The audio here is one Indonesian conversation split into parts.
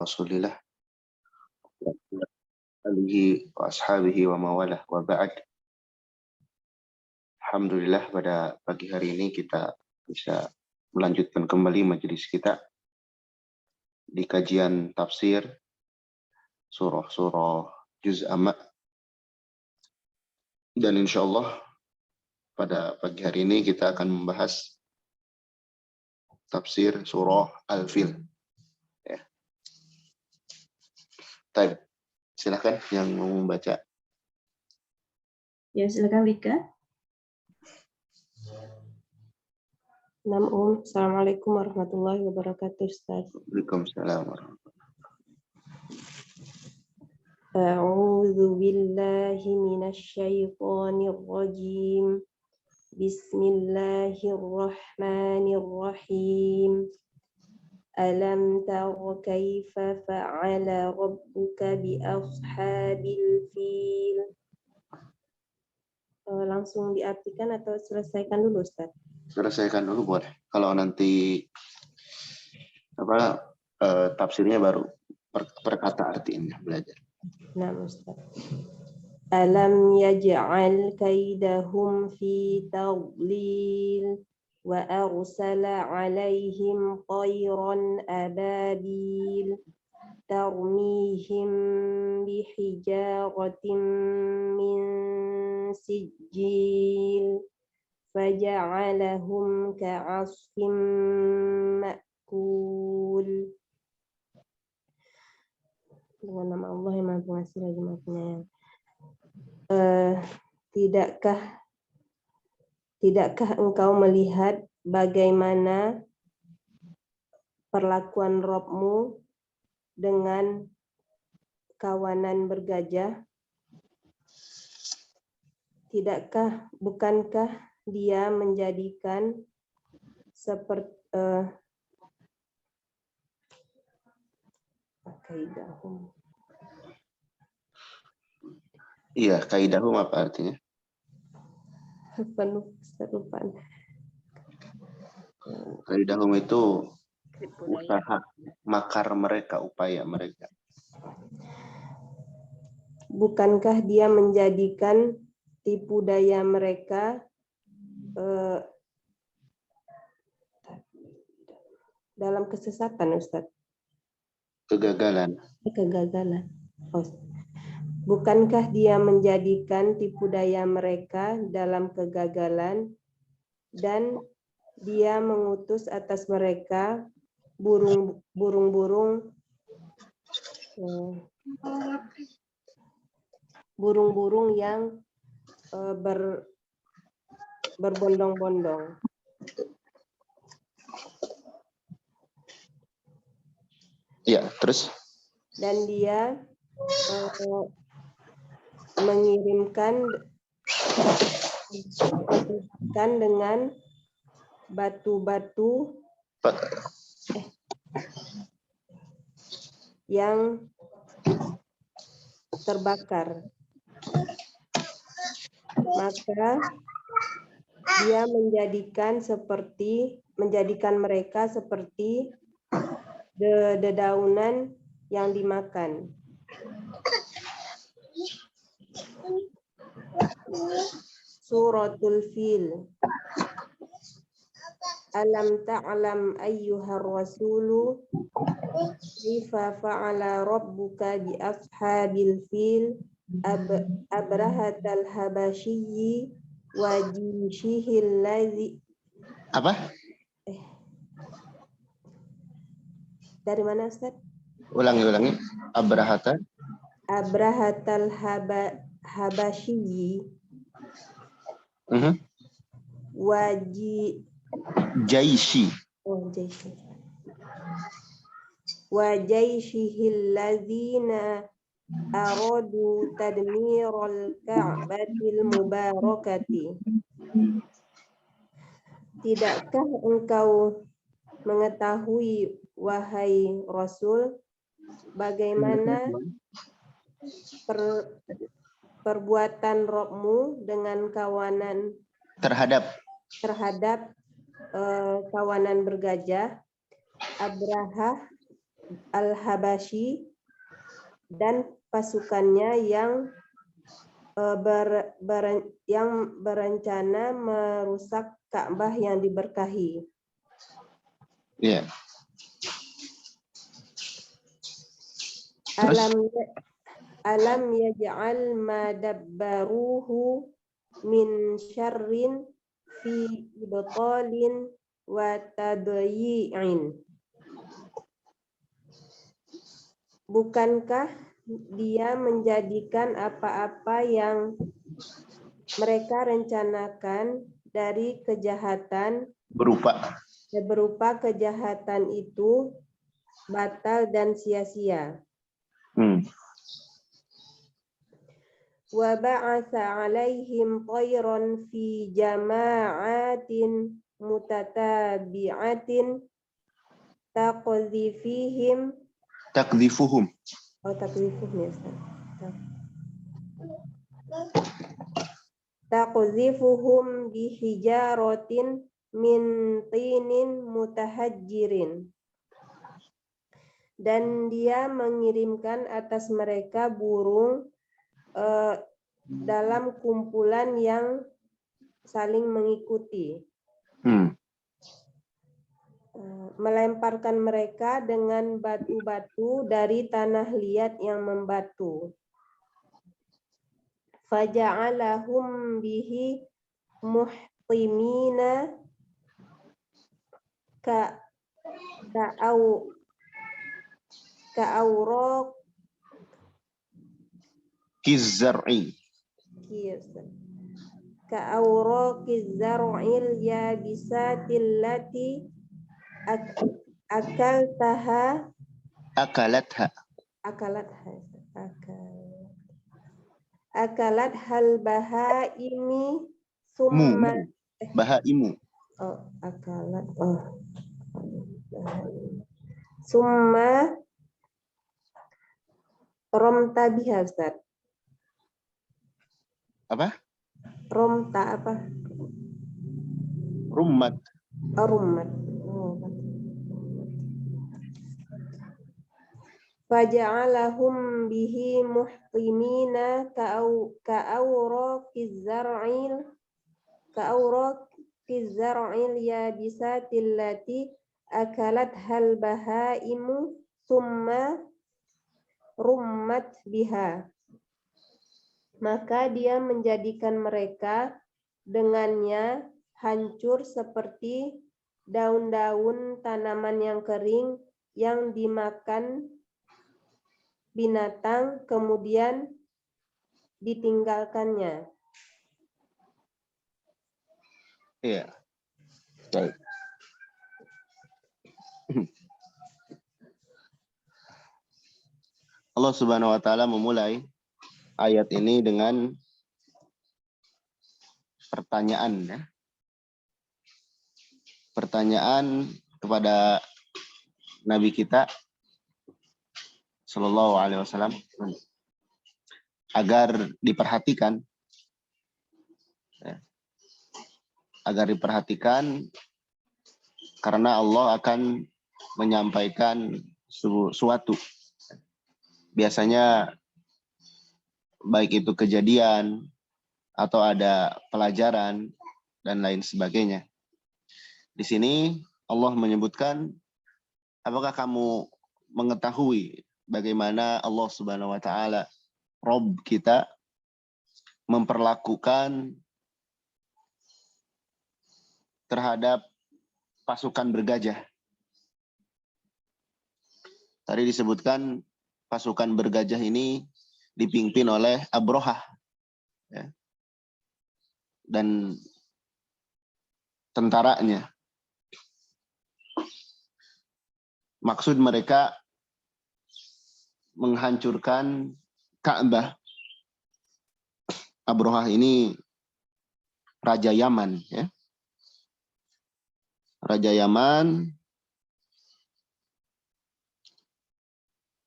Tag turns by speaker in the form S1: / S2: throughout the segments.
S1: Rasulillah alihi wa ashabihi wa mawalah wa ba'd. Alhamdulillah pada pagi hari ini kita bisa melanjutkan kembali majelis kita di kajian tafsir surah-surah juz amma, dan insya Allah pada pagi hari ini kita akan membahas tafsir surah Al-Fil. Ya. Baik, silakan yang mau membaca.
S2: Ya, silakan Rika. Assalamualaikum warahmatullahi wabarakatuh, Ustaz.
S1: Waalaikumsalam warahmatullahi wabarakatuh.
S2: A'udzu billahi minasy syaithanir rajim. Bismillahirrahmanirrahim. Alam tara kaifa fa'ala rabbuka bi ashabil fil. Langsung diartikan atau selesaikan dulu, Ustaz?
S1: Selesaikan dulu boleh. Kalau nanti tafsirnya baru perkata artinya belajar.
S2: Nah, Ustaz. Alam yaj'al kaidahum fi tadlil wa arsala 'alaihim tayran ababil tarmihim bihijaratin min sijil faja'alahum ka'asfin ma'kul. Dengan nama Allah yang Maha Pengasih lagi Maha Penyayang. Tidakkah engkau melihat bagaimana perlakuan Rabb-mu dengan kawanan bergajah? Bukankah dia menjadikan seperti kaidahum.
S1: Iya, kaidahum apa artinya?
S2: Lupaan.
S1: Kaidahum itu usaha, makar mereka, upaya mereka.
S2: Bukankah dia menjadikan tipu daya mereka dalam kesesatan, Ustaz?
S1: Kegagalan.
S2: Oh. Bukankah dia menjadikan tipu daya mereka dalam kegagalan, dan dia mengutus atas mereka burung-burung yang berbondong-bondong.
S1: Ya, terus?
S2: Dan dia mengirimkan dengan batu-batu yang terbakar. Maka dia menjadikan mereka seperti dedaunan yang dimakan. Suratul Fil. Alam ta'lam ayyuhar rasulu kaifa fa'ala rabbuka bi ashabil fil abrahatal habasyi wa jishihil ladzi.
S1: Apa?
S2: Dari mana, Ustaz?
S1: Ulangi. Abrahatal
S2: habasyi.
S1: Jaishi.
S2: Wa jaishihil ladzina aradu tadmiral ka'batil mubarakati. Tidakkah engkau mengetahui, wahai Rasul, bagaimana perbuatan Rabb-mu dengan kawanan terhadap kawanan bergajah? Abraha Al-Habasyi dan pasukannya yang berencana merusak Ka'bah yang diberkahi.
S1: Ya.
S2: Alam yaj'al ma dabbaruhu min syarrin fi ibtalin wa tadyi'in. Bukankah dia menjadikan apa-apa yang mereka rencanakan dari kejahatan berupa kejahatan itu batal dan sia-sia. Wa ba'atsa 'alaihim tayran fi jama'atin mutatabi'atin takdhifuhum ya Ustaz. Takdhifuhum bihijaratin min tinin mutahajjirin. Dan dia mengirimkan atas mereka burung dalam kumpulan yang saling mengikuti. Melemparkan mereka dengan batu-batu dari tanah liat yang membatu. Faja'alahum bihi muhtimina ka'awraq
S1: Kizzar'i.
S2: Ka'awraqiz zar'il yabisatil lati akalat hal bahaimi summa
S1: bahaimu.
S2: Summa romta biha Ustaz.
S1: Apa?
S2: Romta apa?
S1: Rummat.
S2: Rummat. Faja'alahum bihi muhtimina ka'awraqiz zar'il yabisatil lati akalat hal bahaimu summa rummat biha. Maka dia menjadikan mereka dengannya hancur seperti daun-daun tanaman yang kering yang dimakan binatang kemudian ditinggalkannya.
S1: Iya. Baik. Allah Subhanahu wa taala memulai ayat ini dengan pertanyaan ya. Pertanyaan kepada Nabi kita Sallallahu Alaihi Wasallam agar diperhatikan, ya, karena Allah akan menyampaikan suatu. Biasanya baik itu kejadian atau ada pelajaran dan lain sebagainya. Di sini Allah menyebutkan, apakah kamu mengetahui bagaimana Allah Subhanahu wa taala Rabb kita memperlakukan terhadap pasukan bergajah. Tadi disebutkan pasukan bergajah ini dipimpin oleh Abrahah, ya, dan tentaranya. Maksud mereka menghancurkan Ka'bah. Abrahah ini Raja Yaman, ya. Raja Yaman,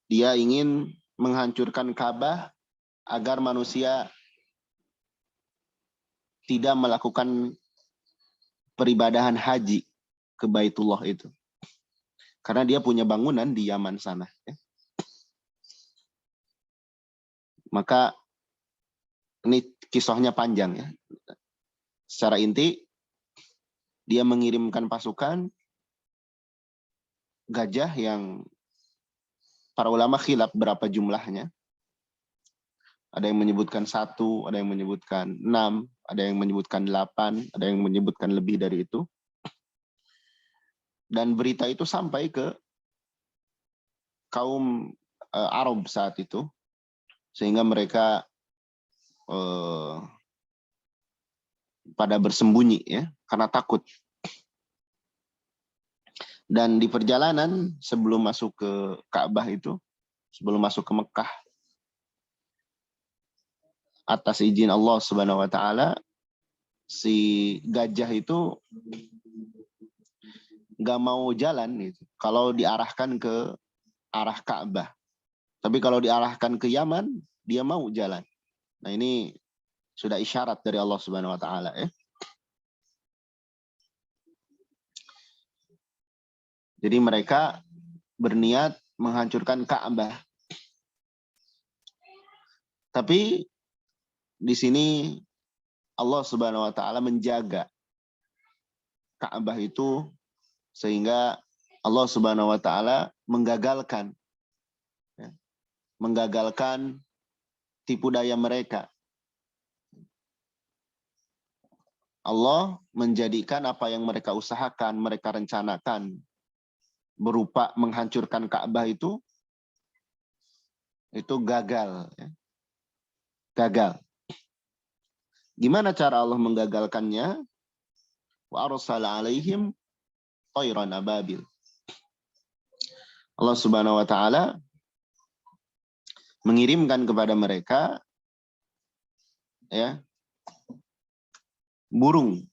S1: dia ingin menghancurkan Ka'bah agar manusia tidak melakukan peribadahan haji ke Baitullah itu. Karena dia punya bangunan di Yaman sana. Ya. Maka ini kisahnya panjang ya. Secara inti, dia mengirimkan pasukan gajah yang para ulama khilaf berapa jumlahnya. Ada yang menyebutkan 1, ada yang menyebutkan 6, ada yang menyebutkan 8, ada yang menyebutkan lebih dari itu. Dan berita itu sampai ke kaum Arab saat itu, sehingga mereka pada bersembunyi ya, karena takut. Dan di perjalanan sebelum masuk ke Ka'bah itu, sebelum masuk ke Mekah, atas izin Allah Subhanahu wa taala, si gajah itu nggak mau jalan gitu, kalau diarahkan ke arah Ka'bah. Tapi kalau diarahkan ke Yaman, dia mau jalan. Nah, ini sudah isyarat dari Allah Subhanahu wa taala ya. Jadi mereka berniat menghancurkan Ka'bah. Tapi di sini Allah Subhanahu wa taala menjaga Ka'bah itu, sehingga Allah Subhanahu wa taala menggagalkan tipu daya mereka. Allah menjadikan apa yang mereka usahakan, mereka rencanakan berupa menghancurkan Ka'bah itu gagal. Gagal. Gimana cara Allah menggagalkannya? Wa arsala alaihim tayran ababil. Allah Subhanahu wa taala mengirimkan kepada mereka ya burung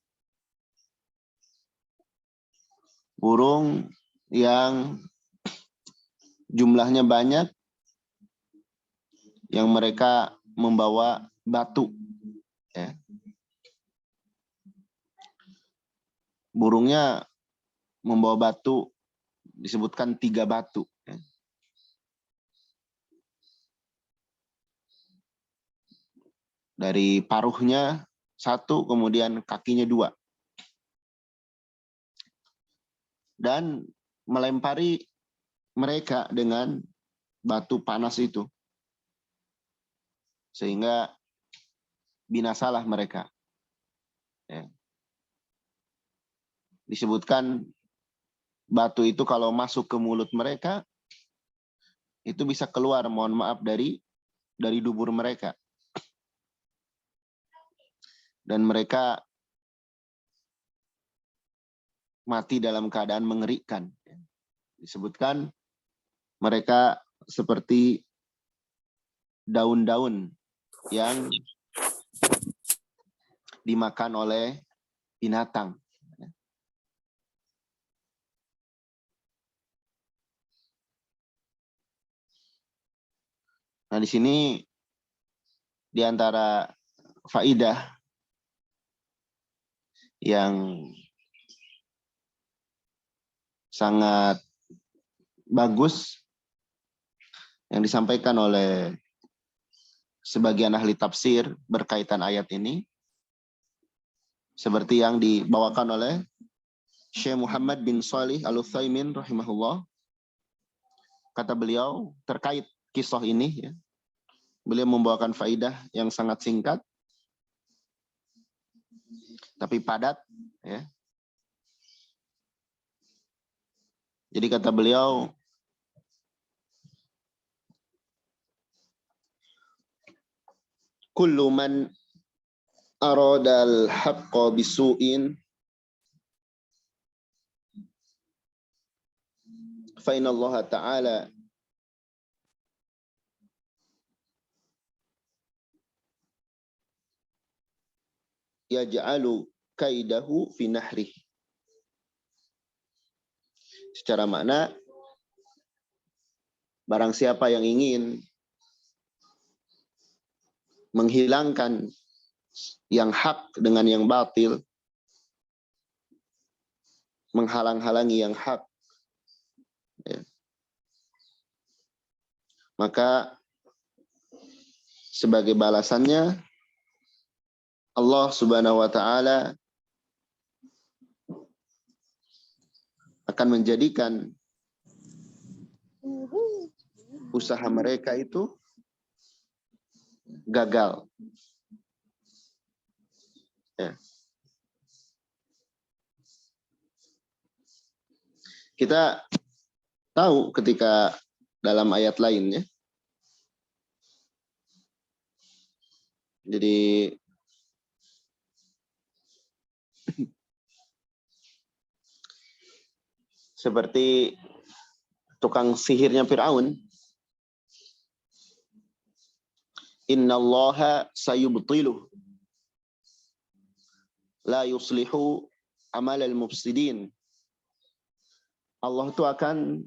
S1: yang jumlahnya banyak, yang mereka membawa batu ya. Burungnya membawa batu, disebutkan 3 batu ya. Dari paruhnya 1, kemudian kakinya 2. Dan melempari mereka dengan batu panas itu, sehingga binasalah mereka ya. Disebutkan batu itu kalau masuk ke mulut mereka, itu bisa keluar, mohon maaf, dari dubur mereka. Dan mereka mati dalam keadaan mengerikan. Disebutkan mereka seperti daun-daun yang dimakan oleh binatang. Nah, di sini di antara faidah yang sangat bagus yang disampaikan oleh sebagian ahli tafsir berkaitan ayat ini, seperti yang dibawakan oleh Syekh Muhammad bin Shalih Al-Utsaimin rahimahullah. Kata beliau terkait kisah ini ya, beliau membawakan faidah yang sangat singkat tapi padat ya. Jadi kata beliau, kullu man arada al-haqqa bisu'in fa inna Allah ta'ala yaj'alu kaidahu fi nahrih. Secara makna, barang siapa yang ingin menghilangkan yang hak dengan yang batil, menghalang-halangi yang hak Maka sebagai balasannya Allah Subhanahu wa taala akan menjadikan usaha mereka itu gagal. Ya. Kita tahu ketika dalam ayat lainnya, jadi seperti tukang sihirnya Fir'aun, innallaha sayubtiluh la yuslihu amalal mufsidin. Allah itu akan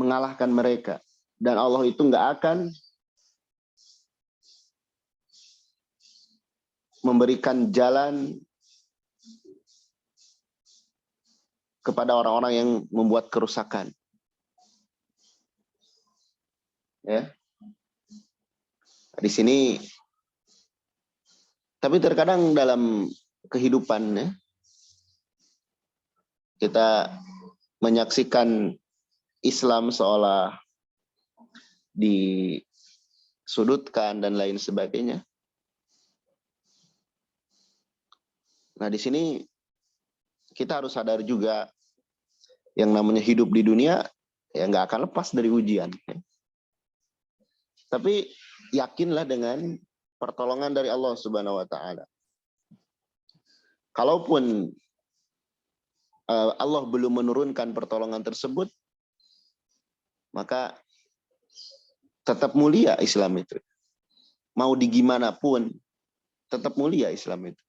S1: mengalahkan mereka, dan Allah itu nggak akan memberikan jalan kepada orang-orang yang membuat kerusakan. Ya. Di sini, tapi terkadang dalam kehidupan ya, kita menyaksikan Islam seolah disudutkan dan lain sebagainya. Nah, di sini kita harus sadar juga yang namanya hidup di dunia ya nggak akan lepas dari ujian. Tapi yakinlah dengan pertolongan dari Allah Subhanahu wa taala. Kalaupun Allah belum menurunkan pertolongan tersebut, maka tetap mulia Islam itu. Mau digimanapun, tetap mulia Islam itu.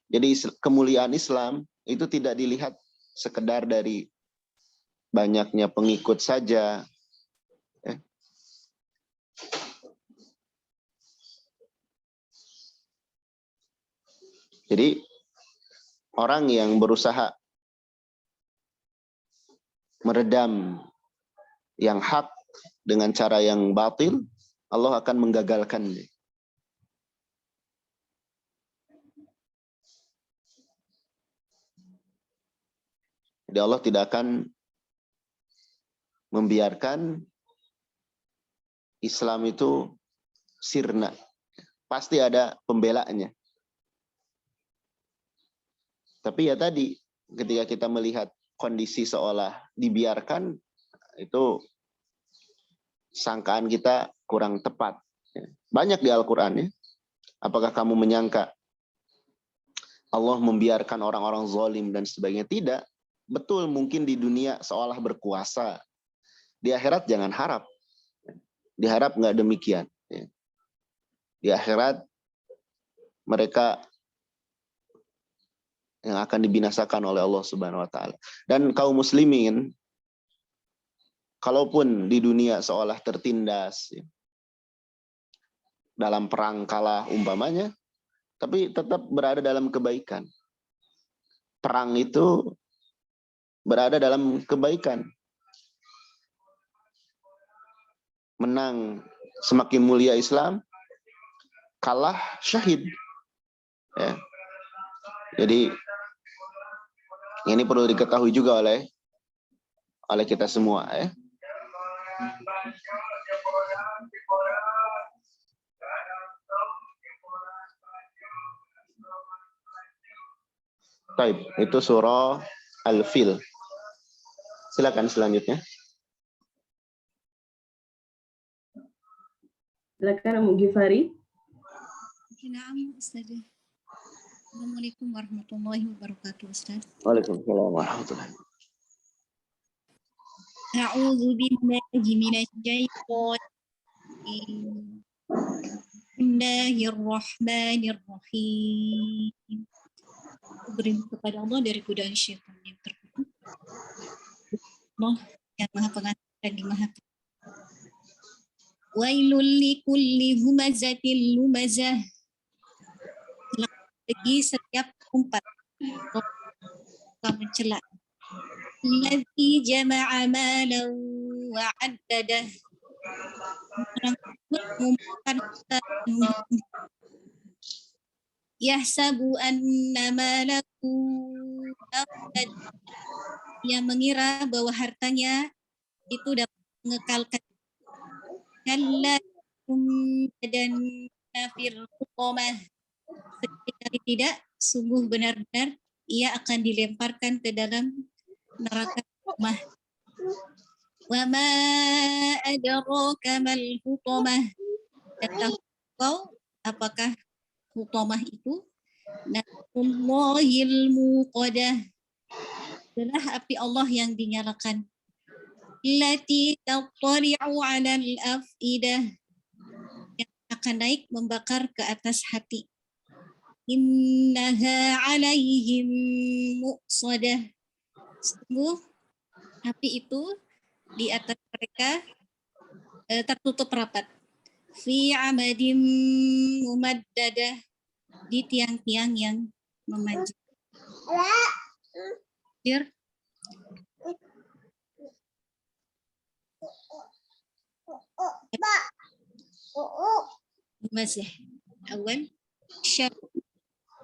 S1: Jadi kemuliaan Islam itu tidak dilihat sekedar dari banyaknya pengikut saja. Jadi orang yang berusaha meredam yang hak dengan cara yang batil, Allah akan menggagalkannya. Jadi Allah tidak akan membiarkan Islam itu sirna. Pasti ada pembelanya. Tapi ya tadi, ketika kita melihat kondisi seolah dibiarkan, itu sangkaan kita kurang tepat. Banyak di Al-Quran ya. Apakah kamu menyangka Allah membiarkan orang-orang zalim dan sebagainya? Tidak. Betul, mungkin di dunia seolah berkuasa. Di akhirat jangan harap. Diharap nggak demikian. Di akhirat mereka yang akan dibinasakan oleh Allah Subhanahu wa taala. Dan kaum muslimin, kalaupun di dunia seolah tertindas ya, dalam perang kalah umpamanya, tapi tetap berada dalam kebaikan. Perang itu berada dalam kebaikan. Menang semakin mulia Islam, kalah syahid. Ya. Jadi ini perlu diketahui juga oleh kita semua ya. Baik, itu surah Al-Fil. Silakan selanjutnya.
S2: Silakan Umu Gifari.
S3: Naam, Ustaz. Assalamualaikum warahmatullahi wabarakatuh, Ustaz.
S1: Waalaikumsalam warahmatullahi wabarakatuh.
S3: A'udzu billahi minasy syaithanir rajim. Bismillahirrahmanirrahim. Berlindung kepada Allah dari godaan syaitan yang terkutuk. Allah yang Maha Pengasih lagi Maha Wailul likulli humazatil lumazah. Bagi setiap umpat mencela. Alladzi jama'a malan wa 'addadah. Orang tersebut mengumpulkan harta dan menghitung. Yahsabu anna malahu akhlad. Ia mengira bahwa hartanya itu dapat mengekalkan. Kalla dan nafir hukumah. Sekali tidak, sungguh benar-benar ia akan dilemparkan ke dalam neraka hukumah. Wa ma adraka mal hukumah. Dan tahu kau apakah hukumah itu? Narullahil muqadah. Adalah api Allah yang dinyalakan. Lati tattali'u 'alal afidah. Yang akan naik membakar ke atas hati. Innaha 'alaihim muqsadah. Sungguh api itu di atas mereka tertutup rapat. Fi 'amadin mumaddadah. Di tiang-tiang yang memanjang. Dear. Masih awal syar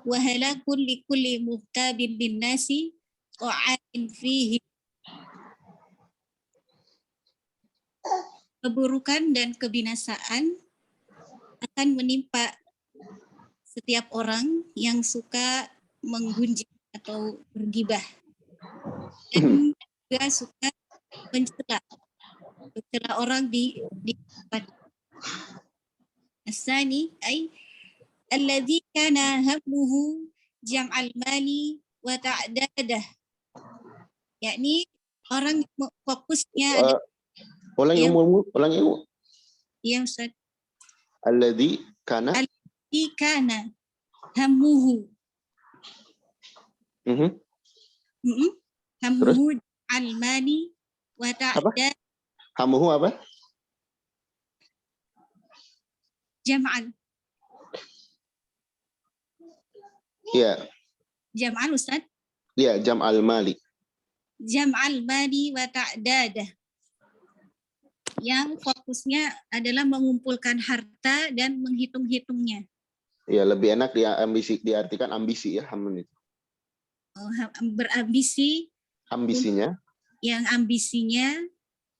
S3: wa halakul likulli muhtabin bin nasi qa'in fihi. Keburukan dan kebinasaan akan menimpa setiap orang yang suka menggunjing atau bergibah dan juga suka mencela orang di depan. Asani ay alladzi kana hammuhu jam'al mali wa ta'dadah. Yakni orang fokusnya
S1: ulangi.
S3: Ya Ustaz.
S1: Alladzi kana
S3: hammuhu. Hammuhu al-mali wa ta'dadah.
S1: Hammuhu apa?
S3: Jam'an.
S1: Ya.
S3: Jam'an Ustaz?
S1: Ya, jam'al mali.
S3: Jam'al mali wa ta'dadah. Yang fokusnya adalah mengumpulkan harta dan menghitung-hitungnya.
S1: Ya, lebih enak diartikan ambisi ya, hammun itu.
S3: Berambisi.
S1: Ambisinya.
S3: Yang ambisinya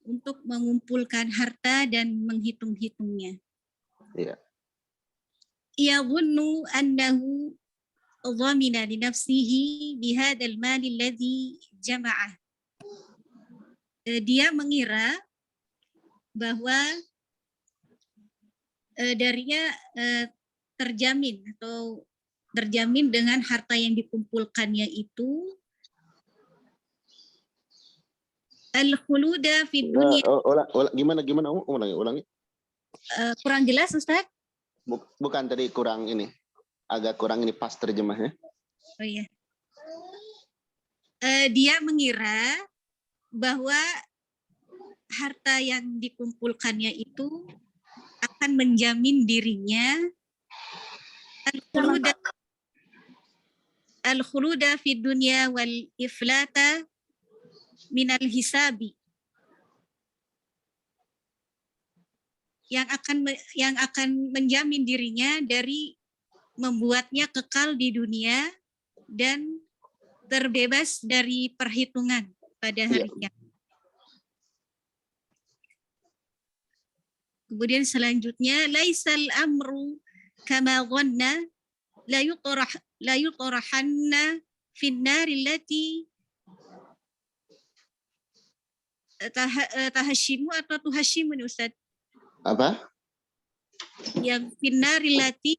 S3: untuk mengumpulkan harta dan menghitung-hitungnya.
S1: Iya.
S3: Yadhunnu annahu dhamina li nafsihi bihadzal mali alladhi jama'ah. Dia mengira bahwa darinya terjamin dengan harta yang dikumpulkannya itu al-khuluda fid dunya.
S1: Gimana ulangi.
S3: Kurang jelas Ustaz?
S1: Bukan, tadi kurang ini. Agak kurang ini pas terjemahnya.
S3: Oh iya. Dia mengira bahwa harta yang dikumpulkannya itu akan menjamin dirinya al-khuluda fid dunya wal iflata minal hisabi. Yang akan menjamin dirinya dari membuatnya kekal di dunia dan terbebas dari perhitungan pada hari kiamat. Kemudian selanjutnya laisal amru kama dhanna la yutrahanna fin nari allati tahashimu atau tuhashimu nih Ustaz?
S1: Apa?
S3: Yang fin nari allati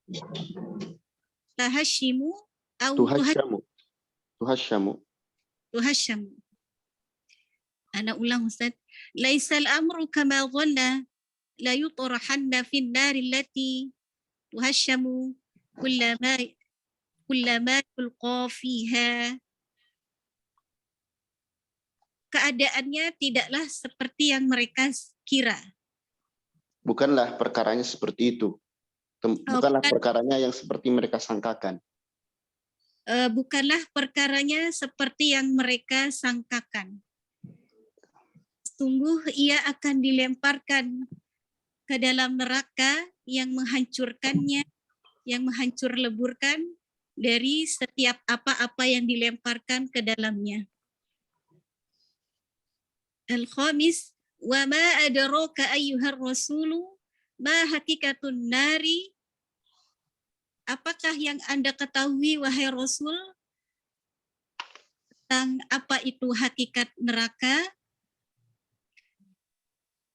S3: tahashimu atau
S1: tuhashamu.
S3: Ana ulang Ustaz. Laisal amru kama dhanna la yutrahanna fin nari allati tuhashamu kullama tulqa fiha. Keadaannya tidaklah seperti yang mereka kira.
S1: Bukanlah perkaranya seperti itu. Bukanlah perkaranya yang seperti mereka sangkakan.
S3: Bukanlah perkaranya seperti yang mereka sangkakan. sungguh ia akan dilemparkan ke dalam neraka yang menghancurkannya, yang menghancur leburkan dari setiap apa-apa yang dilemparkan ke dalamnya. Al-khamis, wa ma adraka ayyuhar rasulu ma hakikatun nari. Apakah yang Anda ketahui wahai Rasul tentang apa itu hakikat neraka?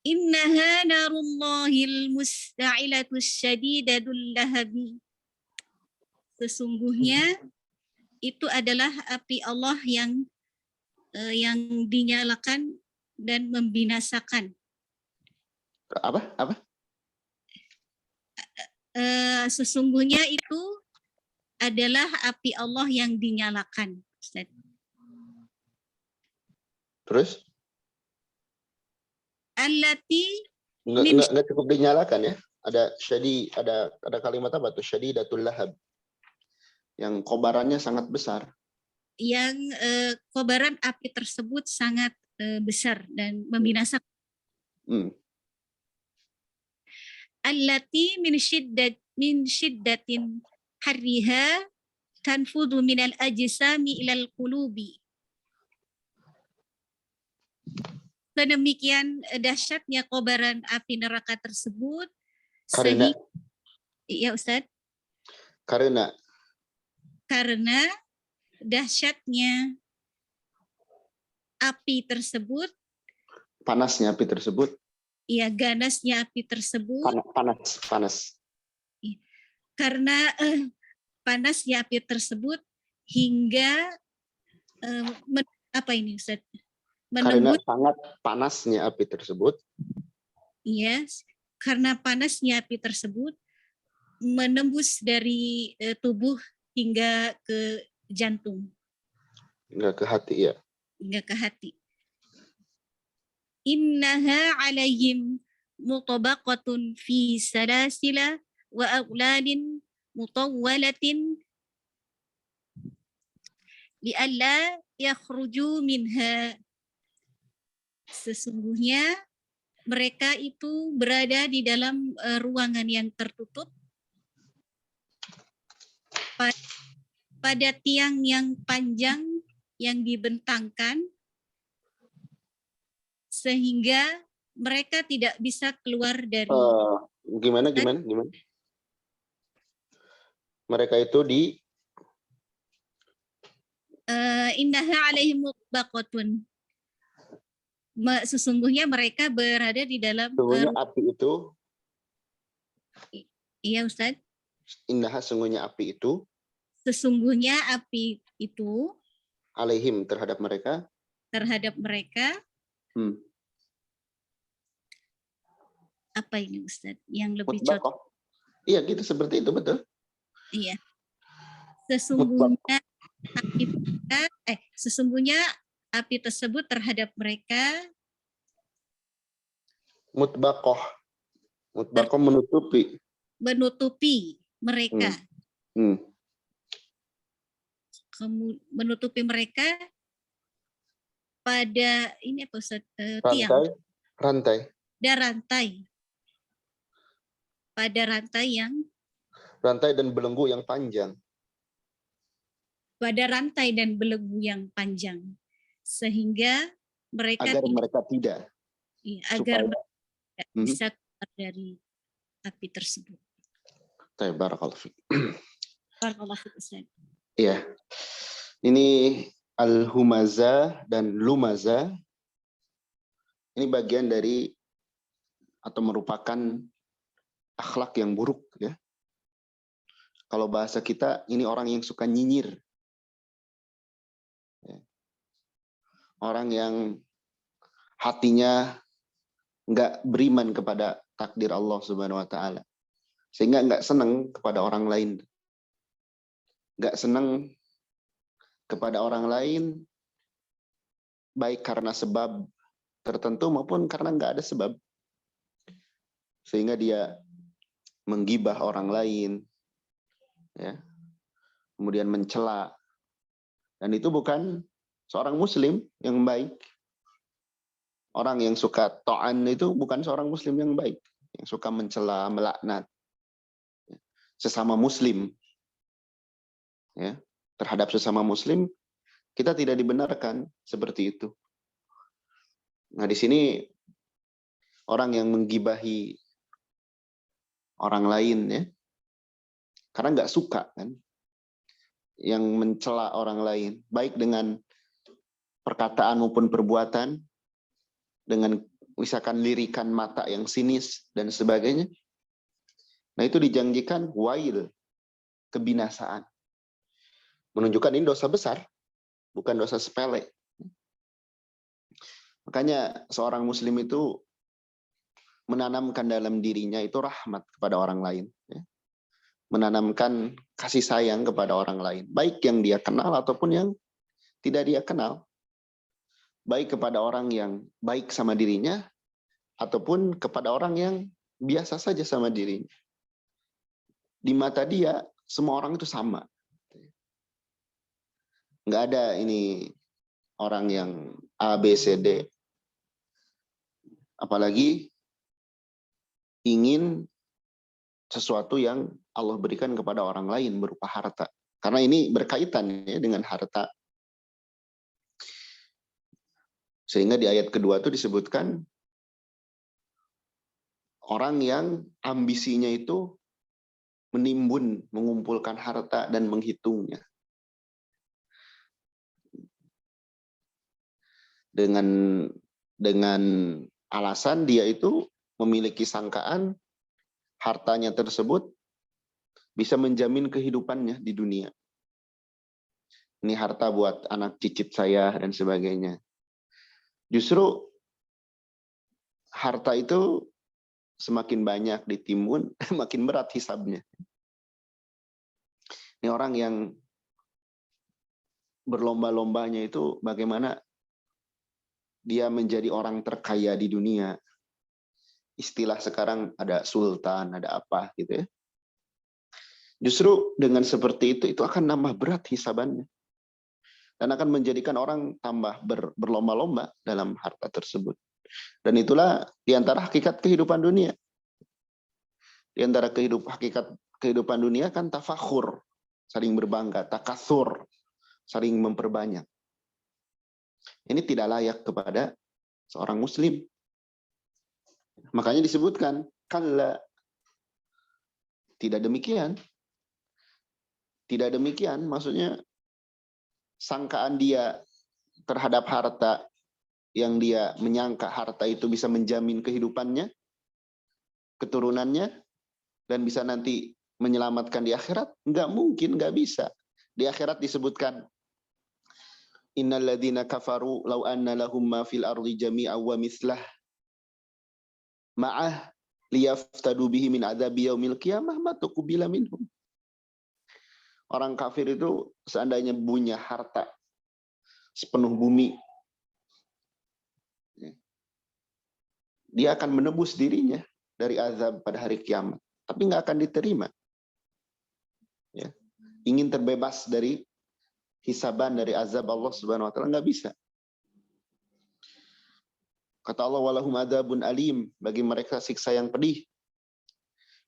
S3: Innaha narullahil musta'ilatus syadidatul lahabi. Sesungguhnya itu adalah api Allah yang dinyalakan dan membinasakan.
S1: Apa?
S3: Sesungguhnya itu adalah api Allah yang dinyalakan. Ustaz.
S1: Terus?
S3: Allati
S1: Nggak cukup dinyalakan ya. Ada kalimat apa tuh? Syadidatul lahab. Yang kobarannya sangat besar.
S3: Yang kobaran api tersebut sangat besar dan membinasakan. Allati min shiddatin harriha tanfudu minal ajsami ilal qulubi. Sedemikian dahsyatnya kobaran api neraka tersebut. Ya Ustaz. Karena dahsyatnya api tersebut,
S1: panasnya api tersebut,
S3: ya ganasnya api tersebut,
S1: panas.
S3: Karena panasnya api tersebut hingga Ustaz?
S1: Karena sangat panasnya api tersebut.
S3: Yes, karena panasnya api tersebut menembus dari tubuh hingga ke jantung.
S1: Hingga ke hati ya.
S3: Hingga ke hati. Innaha alaihim mutabaqatun fi salasila wa aglalin mutawwalatin li'alla yakhruju minha. Sesungguhnya mereka itu berada di dalam ruangan yang tertutup pada tiang yang panjang yang dibentangkan sehingga mereka tidak bisa keluar dari
S1: gimana? Mereka itu di
S3: innaha alaihim mutabaqatun. Sesungguhnya mereka berada di dalam
S1: api itu.
S3: Iya Ustaz.
S1: Innaha sesungguhnya api itu.
S3: Sesungguhnya api itu.
S1: Alaihim terhadap mereka.
S3: Apa ini Ustaz? Yang lebih cocok.
S1: Iya gitu, seperti itu, betul.
S3: Iya. Sesungguhnya api tersebut terhadap mereka.
S1: Mutbaqah menutupi
S3: mereka. Menutupi mereka pada ini apa Ustaz? Tiang.
S1: Rantai.
S3: Pada rantai
S1: dan belenggu yang panjang.
S3: Sehingga mereka
S1: tidak
S3: bisa keluar dari api tersebut.
S1: Barakallahu fiik.
S3: Barakallahu fiik Ustaz.
S1: Iya. Ini al-humaza dan lumaza. Ini bagian dari atau merupakan akhlak yang buruk ya. Kalau bahasa kita, ini orang yang suka nyinyir. Orang yang hatinya nggak beriman kepada takdir Allah Subhanahu wa Ta'ala, sehingga nggak senang kepada orang lain, nggak senang kepada orang lain, baik karena sebab tertentu maupun karena nggak ada sebab, sehingga dia menggibah orang lain, ya, kemudian mencela, dan itu bukan seorang Muslim yang baik. Orang yang suka ta'an itu bukan seorang muslim yang baik, yang suka mencela, melaknat sesama muslim, ya, terhadap sesama muslim, kita tidak dibenarkan seperti itu. Nah, di sini orang yang menggibahi orang lain, ya, karena nggak suka kan, yang mencela orang lain, baik dengan perkataan maupun perbuatan, dengan misalkan lirikan mata yang sinis dan sebagainya. Nah, itu dijanjikan wail, kebinasaan. Menunjukkan ini dosa besar, bukan dosa sepele. Makanya seorang muslim itu menanamkan dalam dirinya itu rahmat kepada orang lain, ya. Menanamkan kasih sayang kepada orang lain, baik yang dia kenal ataupun yang tidak dia kenal. Baik kepada orang yang baik sama dirinya, ataupun kepada orang yang biasa saja sama dirinya. Di mata dia, semua orang itu sama. Nggak ada ini orang yang A, B, C, D. Apalagi ingin sesuatu yang Allah berikan kepada orang lain berupa harta. Karena ini berkaitan ya dengan harta. Sehingga di ayat kedua itu disebutkan orang yang ambisinya itu menimbun, mengumpulkan harta dan menghitungnya. Dengan alasan dia itu memiliki sangkaan hartanya tersebut bisa menjamin kehidupannya di dunia. Ini harta buat anak cicit saya dan sebagainya. Justru harta itu semakin banyak ditimbun, makin berat hisabnya. Ini orang yang berlomba-lombanya itu bagaimana dia menjadi orang terkaya di dunia. Istilah sekarang ada sultan, ada apa gitu ya. Justru dengan seperti itu akan nambah berat hisabannya. Dan akan menjadikan orang tambah berlomba-lomba dalam harta tersebut. Dan itulah diantara hakikat kehidupan dunia. Di antara hakikat kehidupan dunia kan tafakhur, saling berbangga, takatsur, saling memperbanyak. Ini tidak layak kepada seorang muslim. Makanya disebutkan, kalla. Tidak demikian. Tidak demikian, maksudnya sangkaan dia terhadap harta, yang dia menyangka harta itu bisa menjamin kehidupannya, keturunannya, dan bisa nanti menyelamatkan di akhirat, nggak mungkin, nggak bisa. Di akhirat disebutkan, innal ladzina kafaru law anna lahum ma fil ardi jami'an wa mithlah ma'ah liyaftadu bihi min adzabi yaumil qiyamah ma tuqbila minhum. Orang kafir itu seandainya punya harta sepenuh bumi, dia akan menebus dirinya dari azab pada hari kiamat, tapi nggak akan diterima. Ya. Ingin terbebas dari hisaban, dari azab Allah Subhanahu wa taala, nggak bisa. Kata Allah, walahum adzabun alim, bagi mereka siksa yang pedih.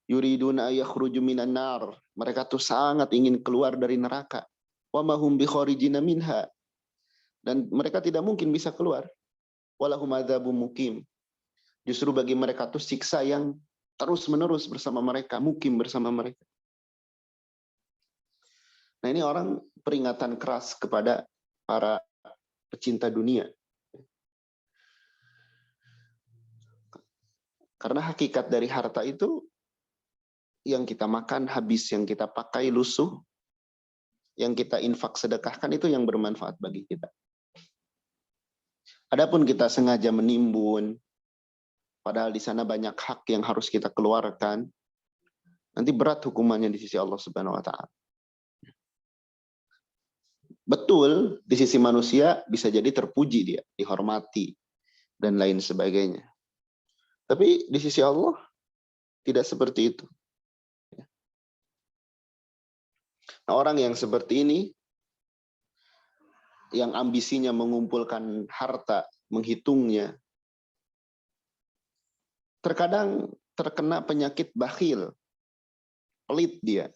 S1: Yuriduna ayakhruju minan nar, mereka tuh sangat ingin keluar dari neraka. Wa ma hum bikharijina minha, dan mereka tidak mungkin bisa keluar. Walahum adzabun muqim, justru bagi mereka tuh siksa yang terus-menerus bersama mereka, mukim bersama mereka. Nah, ini orang peringatan keras kepada para pecinta dunia. Karena hakikat dari harta itu, yang kita makan habis, yang kita pakai lusuh, yang kita infak sedekahkan itu yang bermanfaat bagi kita. Adapun kita sengaja menimbun, padahal di sana banyak hak yang harus kita keluarkan, nanti berat hukumannya di sisi Allah Subhanahu wa taala. Betul, di sisi manusia bisa jadi terpuji dia, dihormati, dan lain sebagainya. Tapi di sisi Allah tidak seperti itu. Nah, orang yang seperti ini, yang ambisinya mengumpulkan harta, menghitungnya, terkadang terkena penyakit bakhil, pelit dia.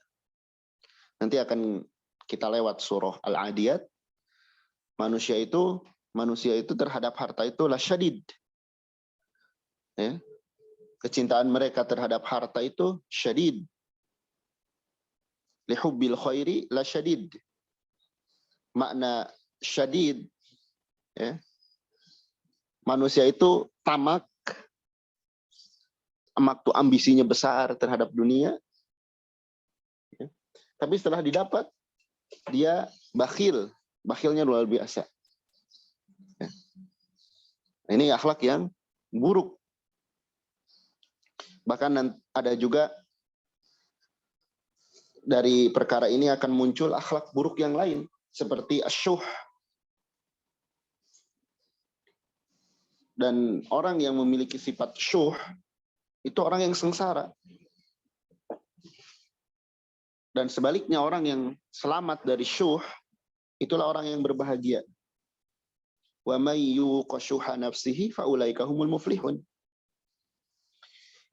S1: Nanti akan kita lewat surah Al-Adiyat. Manusia itu terhadap harta itu lasyadid. Ya. Kecintaan mereka terhadap harta itu syadid. Lihubbil khairi lasyadid. Makna syadid, ya. Manusia itu tamak tuh ambisinya besar terhadap dunia. Ya. Tapi setelah didapat, dia bakhil. Bakhilnya luar biasa. Ya. Ini akhlak yang buruk. Bahkan ada juga dari perkara ini akan muncul akhlak buruk yang lain. Seperti asyuh. Dan orang yang memiliki sifat syuh, itu orang yang sengsara. Dan sebaliknya orang yang selamat dari syuh, itulah orang yang berbahagia. Wa may yuqa syuha nafsihi fa ulaika humul muflihun.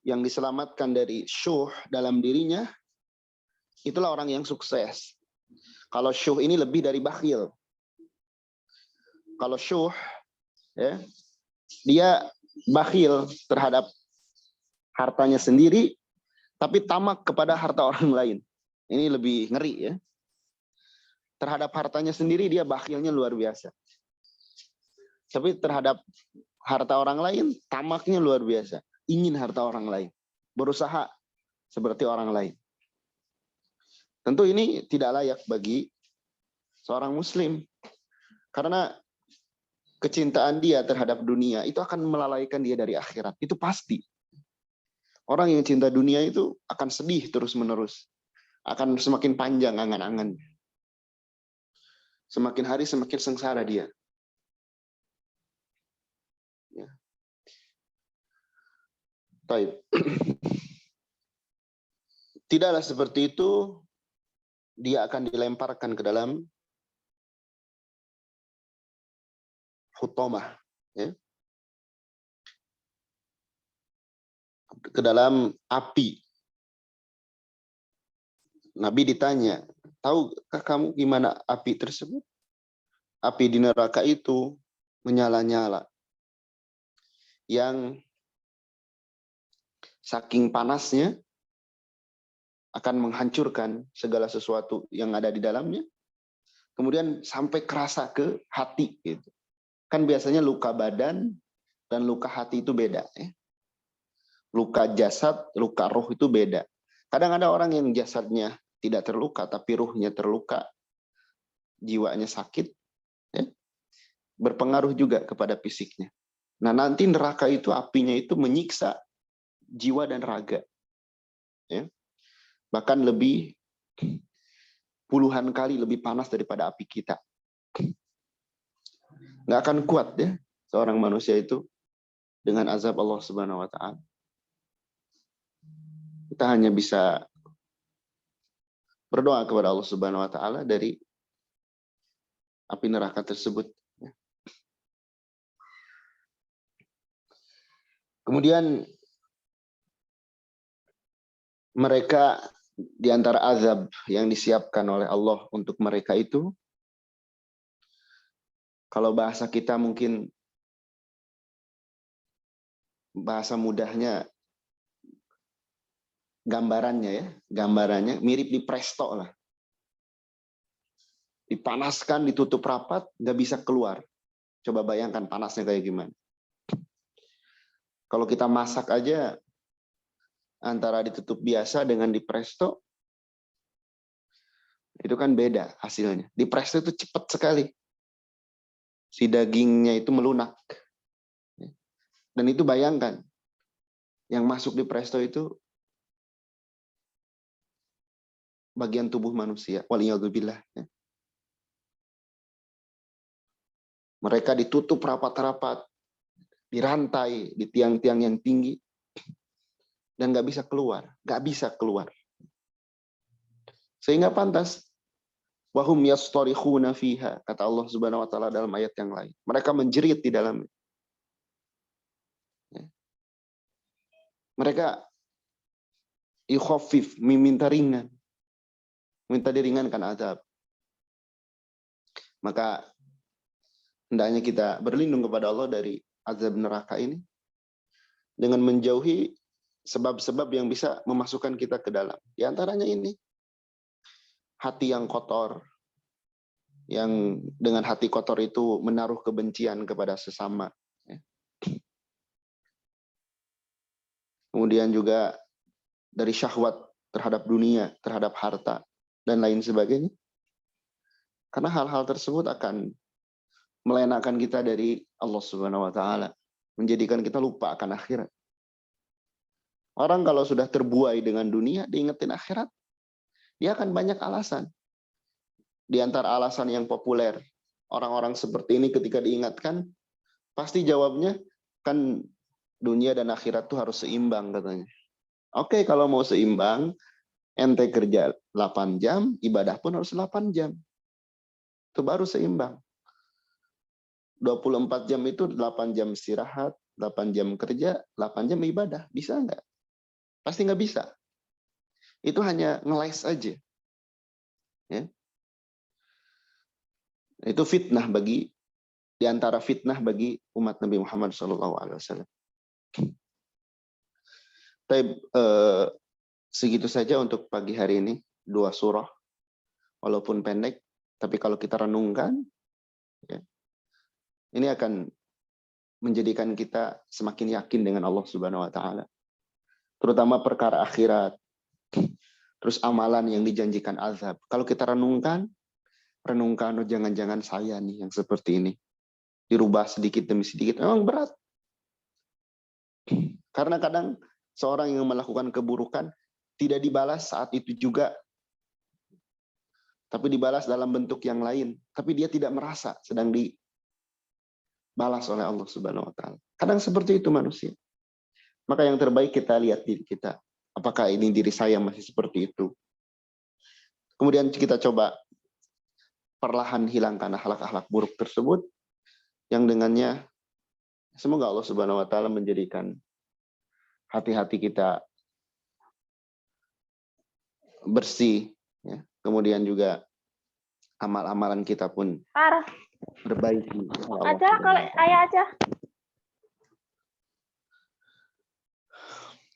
S1: Yang diselamatkan dari syuh dalam dirinya, itulah orang yang sukses. Kalau syuh ini lebih dari bakhil. Kalau syuh, ya, dia bakhil terhadap hartanya sendiri, tapi tamak kepada harta orang lain. Ini lebih ngeri, ya. Terhadap hartanya sendiri dia bakhilnya luar biasa. Tapi terhadap harta orang lain, tamaknya luar biasa. Ingin harta orang lain. Berusaha seperti orang lain. Tentu ini tidak layak bagi seorang muslim. Karena kecintaan dia terhadap dunia itu akan melalaikan dia dari akhirat. Itu pasti. Orang yang cinta dunia itu akan sedih terus-menerus. Akan semakin panjang angan-angan. Semakin hari semakin sengsara dia. Ya. Baik. Tidaklah seperti itu, dia akan dilemparkan ke dalam hutomah, ya. Ke dalam api. Nabi ditanya, tahukah kamu gimana api tersebut? Api di neraka itu menyala-nyala. Yang saking panasnya akan menghancurkan segala sesuatu yang ada di dalamnya. Kemudian sampai kerasa ke hati. Gitu. Kan biasanya luka badan dan luka hati itu beda. Ya. Luka jasad, luka roh itu beda. Kadang ada orang yang jasadnya tidak terluka, tapi ruhnya terluka, jiwanya sakit, ya, berpengaruh juga kepada fisiknya. Nah nanti neraka itu apinya itu menyiksa jiwa dan raga, ya. Bahkan lebih puluhan kali lebih panas daripada api kita. Nggak akan kuat ya seorang manusia itu dengan azab Allah Subhanahu Wa Taala. Kita hanya bisa berdoa kepada Allah Subhanahu Wa Taala dari api neraka tersebut. Kemudian mereka di antara azab yang disiapkan oleh Allah untuk mereka itu, kalau bahasa kita mungkin bahasa mudahnya gambarannya mirip di presto lah. Dipanaskan, ditutup rapat, nggak bisa keluar. Coba bayangkan panasnya kayak gimana. Kalau kita masak aja, antara ditutup biasa dengan di presto, itu kan beda hasilnya. Di presto itu cepat sekali. Si dagingnya itu melunak. Dan itu bayangkan, yang masuk di presto itu bagian tubuh manusia. Waliyadzubillah. Mereka ditutup rapat-rapat, dirantai di tiang-tiang yang tinggi, dan nggak bisa keluar. Sehingga pantas, wahum yastorikhuna fiha, kata Allah Subhanahu Wa Taala dalam ayat yang lain. Mereka menjerit di dalamnya. mereka yukhafif, meminta ringan, minta diringankan azab. Maka hendaknya kita berlindung kepada Allah dari azab neraka ini dengan menjauhi sebab-sebab yang bisa memasukkan kita ke dalam. Di antaranya ini, hati yang kotor, yang dengan hati kotor itu menaruh kebencian kepada sesama. Kemudian juga dari syahwat terhadap dunia, terhadap harta, dan lain sebagainya. Karena hal-hal tersebut akan melenakan kita dari Allah Subhanahu wa Ta'ala, menjadikan kita lupa akan akhirat. Orang kalau sudah terbuai dengan dunia, diingetin akhirat, dia akan banyak alasan. Di antara alasan yang populer, orang-orang seperti ini ketika diingatkan, pasti jawabnya, kan dunia dan akhirat itu harus seimbang katanya. Oke, kalau mau seimbang, ente kerja 8 jam, ibadah pun harus 8 jam. Itu baru seimbang. 24 jam itu 8 jam istirahat, 8 jam kerja, 8 jam ibadah. Bisa nggak? Pasti nggak bisa. Itu hanya ngeles aja. Ya. Itu fitnah di antara fitnah bagi umat Nabi Muhammad SAW. Segitu saja untuk pagi hari ini, 2 surah, walaupun pendek, tapi kalau kita renungkan, ya, ini akan menjadikan kita semakin yakin dengan Allah Subhanahu wa Ta'ala. Terutama perkara akhirat, terus amalan yang dijanjikan azab. Kalau kita renungkan, oh jangan-jangan saya nih yang seperti ini. Dirubah sedikit demi sedikit, memang berat. Karena kadang seorang yang melakukan keburukan tidak dibalas saat itu juga, tapi dibalas dalam bentuk yang lain. Tapi dia tidak merasa sedang dibalas oleh Allah Subhanahu wa Ta'ala. Kadang seperti itu manusia. Maka yang terbaik kita lihat diri kita. Apakah ini diri saya masih seperti itu? Kemudian kita coba perlahan hilangkan akhlak-akhlak buruk tersebut, yang dengannya semoga Allah Subhanahu wa Ta'ala menjadikan hati-hati kita bersih, ya. Kemudian juga amal-amalan kita pun perbaiki.
S2: Aja kalau ayah aja.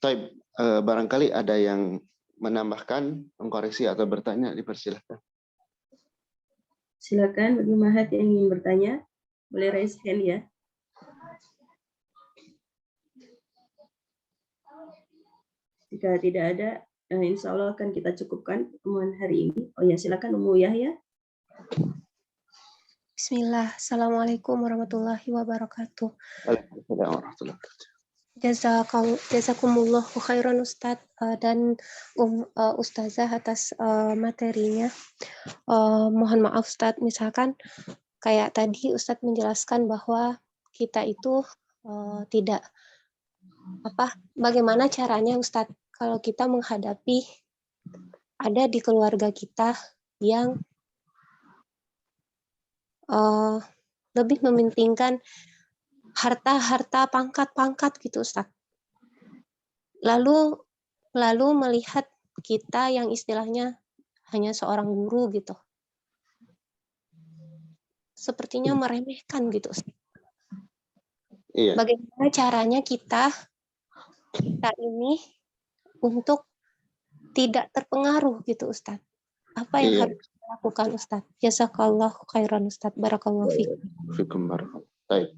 S1: Taib, barangkali ada yang menambahkan, mengkoreksi atau bertanya, dipersilahkan.
S2: Silakan bagi Mahat yang ingin bertanya, boleh raise hand ya. Jika tidak ada, insya Allah akan kita cukupkan pertemuan hari ini. Oh ya, silakan Ummu Yahya.
S4: Bismillah. Assalamualaikum warahmatullahi wabarakatuh.
S1: Waalaikumsalam warahmatullahi wabarakatuh.
S4: Jazakumullahu khairan Ustadz dan Ustazah atas materinya. Mohon maaf Ustadz, misalkan kayak tadi Ustadz menjelaskan bahwa kita itu tidak bagaimana caranya Ustadz kalau kita menghadapi ada di keluarga kita yang lebih mementingkan harta, pangkat gitu Ustaz. Lalu melihat kita yang istilahnya hanya seorang guru gitu. Sepertinya meremehkan gitu Ustaz.
S1: Iya.
S4: Bagaimana caranya kita ini untuk tidak terpengaruh gitu Ustaz. Apa yang harus kita lakukan Ustaz? Jazakallahu khairan Ustaz. Barakallahu fikum.
S1: Baik.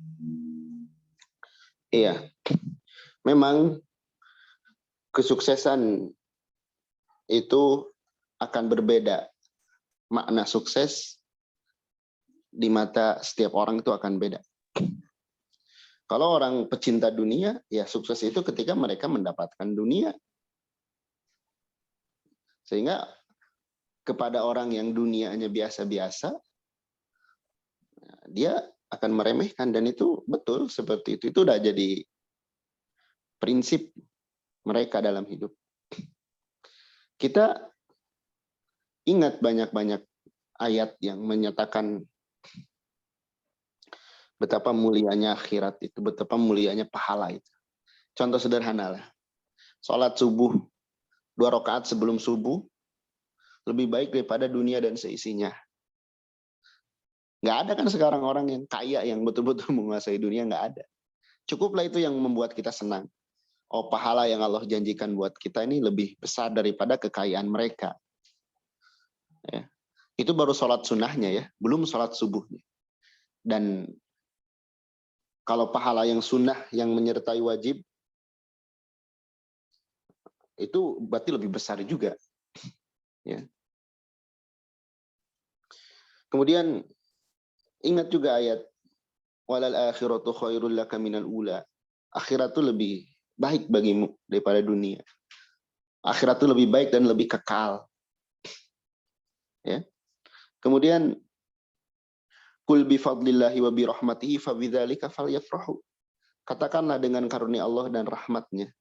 S1: Iya, memang kesuksesan itu akan berbeda. Makna sukses di mata setiap orang itu akan beda. Kalau orang pecinta dunia, ya sukses itu ketika mereka mendapatkan dunia. Sehingga kepada orang yang dunianya biasa-biasa, dia akan meremehkan, dan itu betul seperti itu. Itu udah jadi prinsip mereka dalam hidup. Kita ingat banyak-banyak ayat yang menyatakan betapa mulianya akhirat itu, betapa mulianya pahala itu. Contoh sederhana lah. sholat subuh 2 rakaat sebelum subuh lebih baik daripada dunia dan seisinya. Nggak ada kan sekarang orang yang kaya yang betul-betul menguasai dunia, nggak ada. Cukuplah itu yang membuat kita senang. Oh, pahala yang Allah janjikan buat kita ini lebih besar daripada kekayaan mereka. Ya. Itu baru sholat sunnahnya ya, belum sholat subuhnya. Dan kalau pahala yang sunnah yang menyertai wajib, itu berarti lebih besar juga. Ya. Kemudian ingat juga ayat walal akhiratu khairul laka minal ula. Akhirat itu lebih baik bagimu daripada dunia. Akhirat itu lebih baik dan lebih kekal. Ya. Kemudian kul bi fadlillahi wa bi rahmatihi fa bidzalika falyafrahu. Katakanlah dengan karunia Allah dan rahmatnya,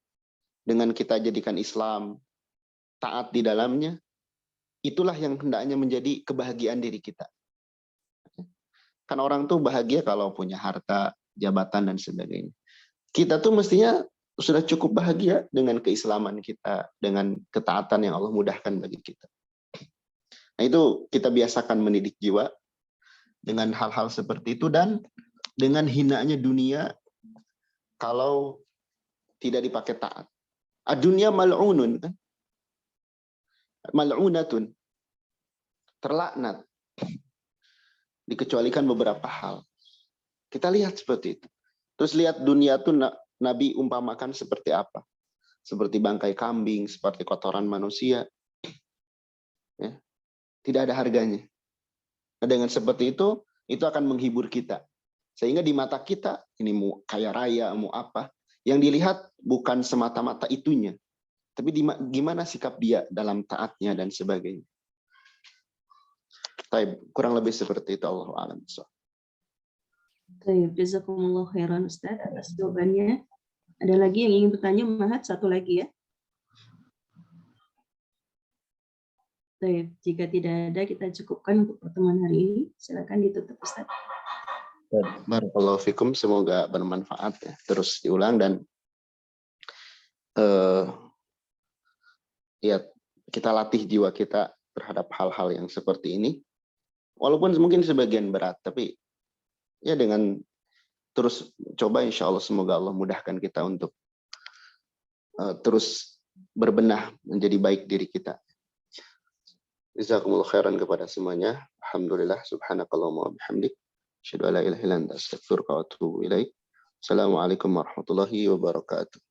S1: dengan kita jadikan Islam taat di dalamnya, itulah yang hendaknya menjadi kebahagiaan diri kita. Kan orang tuh bahagia kalau punya harta, jabatan, dan sebagainya. Kita tuh mestinya sudah cukup bahagia dengan keislaman kita, dengan ketaatan yang Allah mudahkan bagi kita. Nah itu kita biasakan mendidik jiwa dengan hal-hal seperti itu, dan dengan hinanya dunia kalau tidak dipakai taat. Ad-dunya mal'unun, kan? Mal'unatun, terlaknat, dikecualikan beberapa hal. Kita lihat seperti itu. Terus lihat dunia itu Nabi umpamakan seperti apa? Seperti bangkai kambing, seperti kotoran manusia. Ya. Tidak ada harganya. Nah, dengan seperti itu akan menghibur kita. Sehingga di mata kita, ini mau kaya raya, mau apa, yang dilihat bukan semata-mata itunya. Tapi gimana sikap dia dalam taatnya dan sebagainya. Kurang lebih seperti itu, Allahu a'lam.
S2: Baik, jazakumullah khairan Ustaz atas jawabannya. Ada lagi yang ingin bertanya, Mahat? Satu lagi ya. Baik, jika tidak ada kita cukupkan untuk pertemuan hari ini. Silakan ditutup Ustaz.
S1: Barakallahu fikum, semoga bermanfaat ya. Terus diulang dan ya kita latih jiwa kita terhadap hal-hal yang seperti ini. Walaupun mungkin sebagian berat, tapi ya dengan terus coba insya Allah semoga Allah mudahkan kita untuk terus berbenah menjadi baik diri kita. Jazakumullah khairan kepada semuanya. Alhamdulillah, subhanakallahumma wa bihamdik, asyhadu an la ilaha illa anta, astaghfiruka wa atubu ilaik. Assalamualaikum warahmatullahi wabarakatuh.